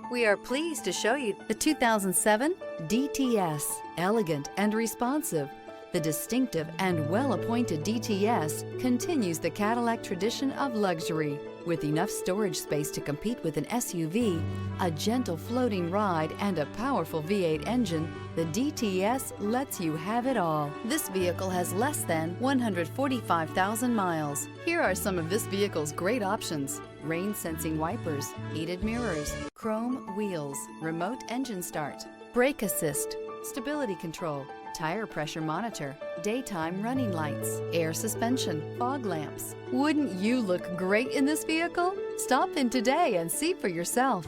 We are pleased to show you the 2007 DTS. Elegant and responsive, the distinctive and well-appointed DTS continues the Cadillac tradition of luxury. With enough storage space to compete with an SUV, a gentle floating ride, and a powerful V8 engine, the DTS lets you have it all. This vehicle has less than 145,000 miles. Here are some of this vehicle's great options: rain-sensing wipers, heated mirrors, chrome wheels, remote engine start, brake assist, stability control, tire pressure monitor, daytime running lights, air suspension, fog lamps. Wouldn't you look great in this vehicle? Stop in today and see for yourself.